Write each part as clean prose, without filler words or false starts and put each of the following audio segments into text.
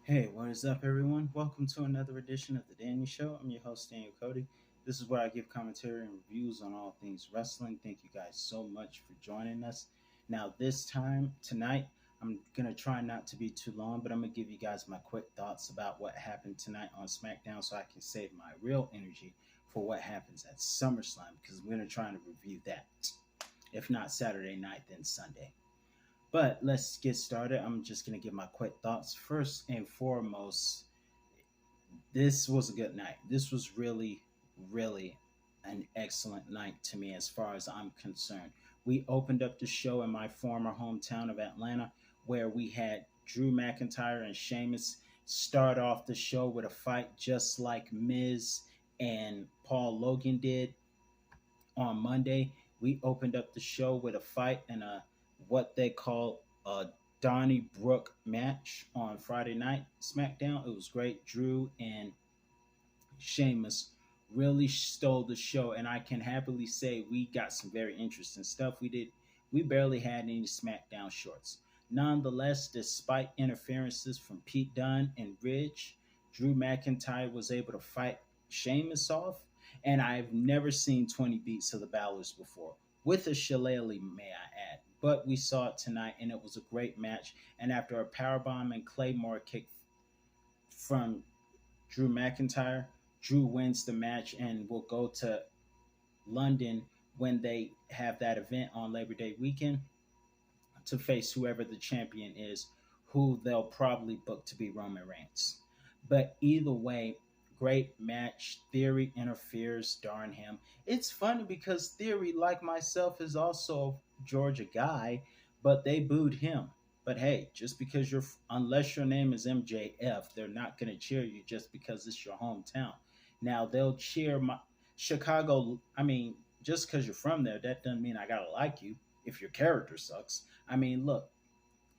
Hey, what is up, everyone? Welcome to another edition of The Danny Show. I'm your host, Daniel Cody. This is where I give commentary and reviews on all things wrestling. Thank you guys so much for joining us. Now, tonight, I'm going to try not to be too long, but I'm going to give you guys my quick thoughts about what happened tonight on SmackDown so I can save my real energy for what happens at SummerSlam because I'm going to try to review that. If not Saturday night, then Sunday. But let's get started. I'm just going to give my quick thoughts. First and foremost, this was a good night. This was really an excellent night to me as far as I'm concerned. We opened up the show in my former hometown of Atlanta where we had Drew McIntyre and Sheamus start off the show with a fight just like Miz and Paul Logan did on Monday. We opened up the show with a fight and a what they call a Donnybrook match on Friday night SmackDown. It was great. Drew and Sheamus really stole the show, and I can happily say we got some very interesting stuff. We barely had any SmackDown shorts. Nonetheless, despite interferences from Pete Dunne and Ridge, Drew McIntyre was able to fight Sheamus off, and I've never seen 20 beats of the Balors before, with a shillelagh, may I add. But we saw it tonight, and it was a great match. And after a powerbomb and Claymore kick from Drew McIntyre, Drew wins the match and will go to London when they have that event on Labor Day weekend to face whoever the champion is, who they'll probably book to be Roman Reigns. But either way, great match. Theory interferes, darn him. It's funny because Theory, like myself, is also a Georgia guy, but they booed him. But hey, just because unless your name is MJF, they're not going to cheer you just because it's your hometown. Now they'll cheer my Chicago. I mean, just because you're from there, that doesn't mean I gotta like you if your character sucks. I mean, look,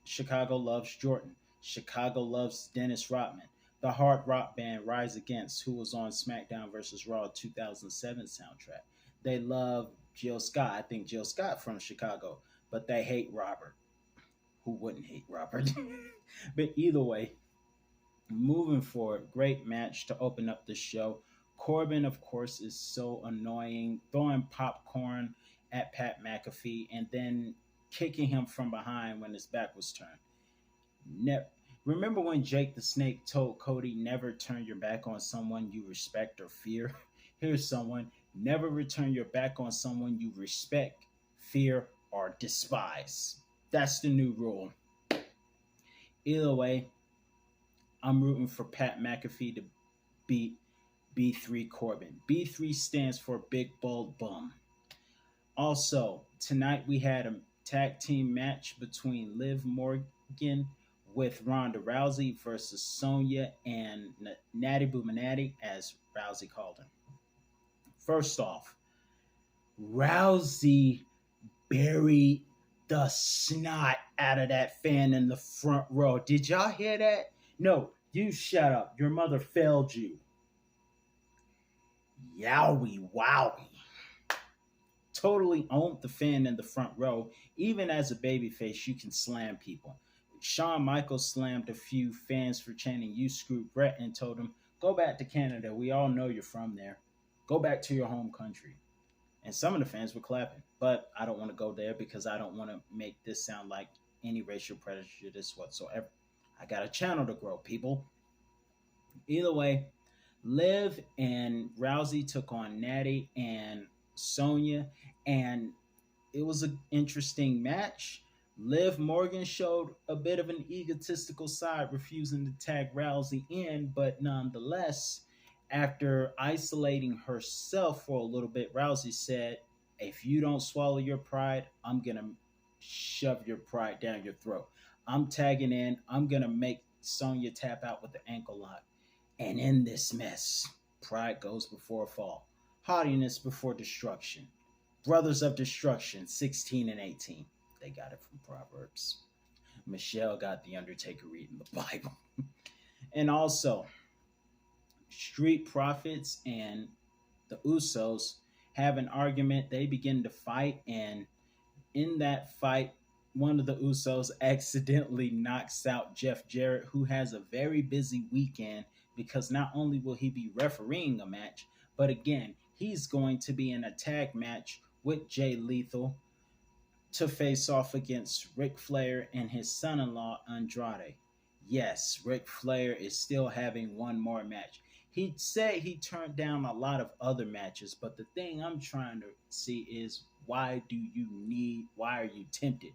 Chicago loves Jordan. Chicago loves Dennis Rodman. The hard rock band Rise Against, who was on SmackDown versus Raw 2007 soundtrack. They love Jill Scott. I think Jill Scott from Chicago, but they hate Robert. Who wouldn't hate Robert? But either way, moving forward, great match to open up the show. Corbin, of course, is so annoying, throwing popcorn at Pat McAfee and then kicking him from behind when his back was turned. Ne- Remember when Jake the Snake told Cody, never turn your back on someone you respect or fear? Here's someone, never return your back on someone you respect, fear, or despise. That's the new rule. Either way, I'm rooting for Pat McAfee to beat B3 Corbin. B3 stands for Big Bald Bum. Also, tonight we had a tag team match between Liv Morgan with Ronda Rousey versus Sonya and Natty Boominati, as Rousey called him. First off, Rousey buried the snot out of that fan in the front row. Did y'all hear that? No, you shut up. Your mother failed you. Yowie wowie. Totally owned the fan in the front row. Even as a babyface, you can slam people. Shawn Michaels slammed a few fans for chanting "You screwed Brett" and told him, "Go back to Canada. We all know you're from there. Go back to your home country." And some of the fans were clapping, but I don't want to go there because I don't want to make this sound like any racial prejudice whatsoever. I got a channel to grow, people. Either way, Liv and Rousey took on Natty and Sonya, and it was an interesting match. Liv Morgan showed a bit of an egotistical side, refusing to tag Rousey in, but nonetheless, after isolating herself for a little bit, Rousey said, "If you don't swallow your pride, I'm going to shove your pride down your throat. I'm tagging in. I'm going to make Sonya tap out with the ankle lock. And in this mess, pride goes before a fall, haughtiness before destruction. Brothers of Destruction, 16 and 18. They got it from Proverbs. Michelle got the Undertaker reading the Bible. And also, Street Profits and the Usos have an argument. They begin to fight, and in that fight, one of the Usos accidentally knocks out Jeff Jarrett, who has a very busy weekend because not only will he be refereeing a match, but again, he's going to be in a tag match with Jay Lethal to face off against Ric Flair and his son in law, Andrade. Yes, Ric Flair is still having one more match. He said he turned down a lot of other matches, but the thing I'm trying to see is why are you tempted?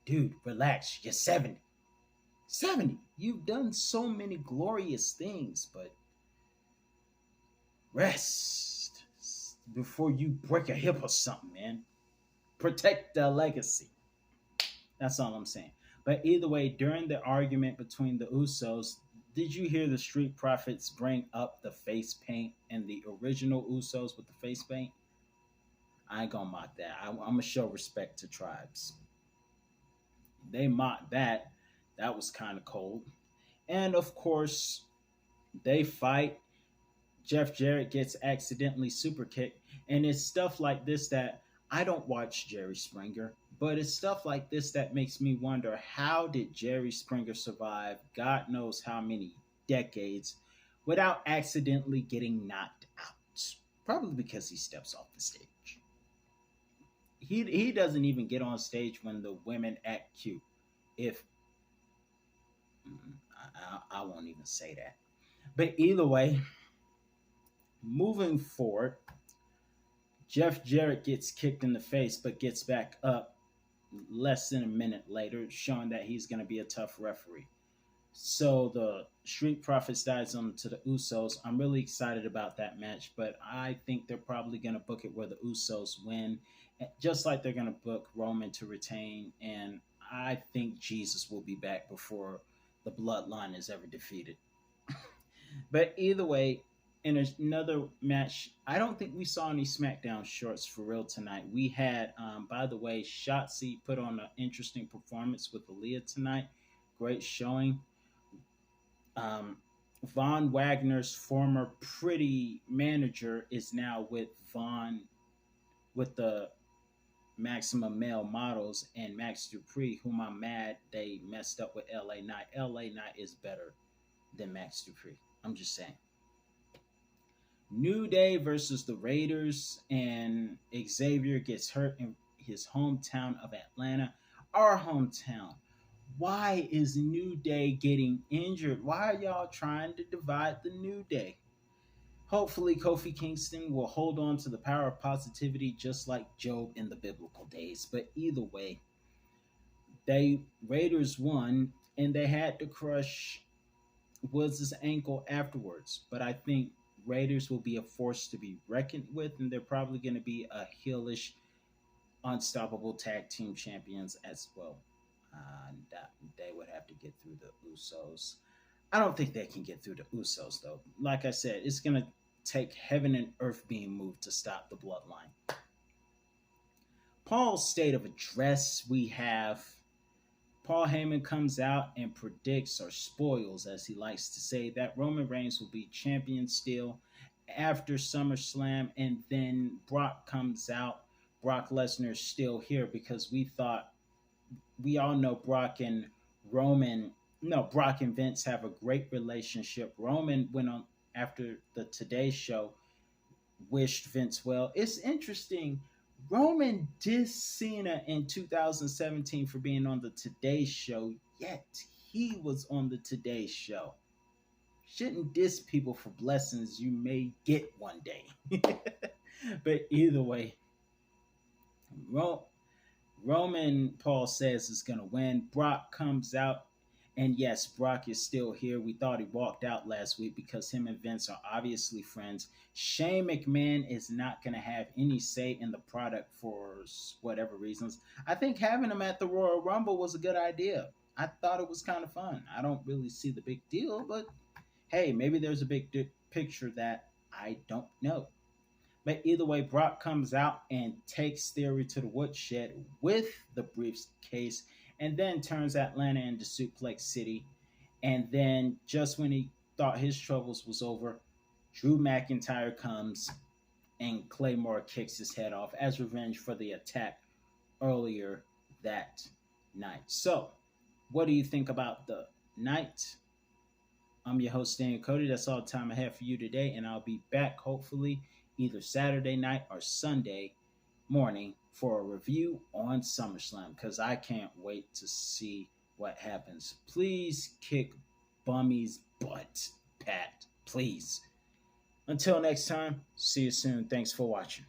Dude, relax. You're 70. 70. You've done so many glorious things, but rest before you break a hip or something, man. Protect the legacy. That's all I'm saying. But either way, during the argument between the Usos, did you hear the Street Profits bring up the face paint and the original Usos with the face paint? I ain't gonna mock that. I'm gonna show respect to tribes. They mocked that. That was kind of cold. And of course, they fight. Jeff Jarrett gets accidentally super kicked. And it's stuff like this that I don't watch Jerry Springer, but it's stuff like this that makes me wonder, how did Jerry Springer survive God knows how many decades without accidentally getting knocked out? Probably because he steps off the stage. He doesn't even get on stage when the women act cute. If I won't even say that. But either way, moving forward, Jeff Jarrett gets kicked in the face but gets back up less than a minute later, showing that he's going to be a tough referee. So the Street Profits dives on to the Usos. I'm really excited about that match, but I think they're probably going to book it where the Usos win, just like they're going to book Roman to retain. And I think Jesus will be back before the bloodline is ever defeated. But either way, in another match, I don't think we saw any SmackDown shorts for real tonight. We had, by the way, Shotzi put on an interesting performance with Aaliyah tonight. Great showing. Von Wagner's former pretty manager is now with the Maximum Male Models and Max Dupree, whom I'm mad they messed up with LA Knight. LA Knight is better than Max Dupree. I'm just saying. New Day versus the Raiders, and Xavier gets hurt in his hometown of Atlanta, our hometown. Why is New Day getting injured? Why are y'all trying to divide the New Day? Hopefully, Kofi Kingston will hold on to the power of positivity just like Job in the biblical days. But either way, Raiders won, and they had to crush Woods' ankle afterwards. But I think Raiders will be a force to be reckoned with, and they're probably going to be a heelish, unstoppable tag team champions as well. They would have to get through the Usos. I don't think they can get through the Usos, though. Like I said, it's going to take heaven and earth being moved to stop the bloodline. Paul's state of address, we have Paul Heyman comes out and predicts, or spoils as he likes to say, that Roman Reigns will be champion still after SummerSlam, and then Brock comes out. Brock Lesnar's still here because we all know Brock and Vince have a great relationship. Roman went on after the Today Show, wished Vince well. It's interesting. Roman dissed Cena in 2017 for being on the Today Show, yet he was on the Today Show. Shouldn't diss people for blessings you may get one day. But either way, Roman, Paul says, is going to win. Brock comes out, and yes, Brock is still here. We thought he walked out last week because him and Vince are obviously friends. Shane McMahon is not going to have any say in the product for whatever reasons. I think having him at the Royal Rumble was a good idea. I thought it was kind of fun. I don't really see the big deal, but hey, maybe there's a big picture that I don't know. But either way, Brock comes out and takes Theory to the woodshed with the briefcase, and then turns Atlanta into Suplex City. And then just when he thought his troubles was over, Drew McIntyre comes and Claymore kicks his head off as revenge for the attack earlier that night. So, what do you think about the night? I'm your host, Daniel Cody. That's all the time I have for you today, and I'll be back hopefully either Saturday night or Sunday morning for a review on SummerSlam because I can't wait to see what happens. Please kick Bummy's butt, Pat. Please. Until next time, see you soon. Thanks for watching.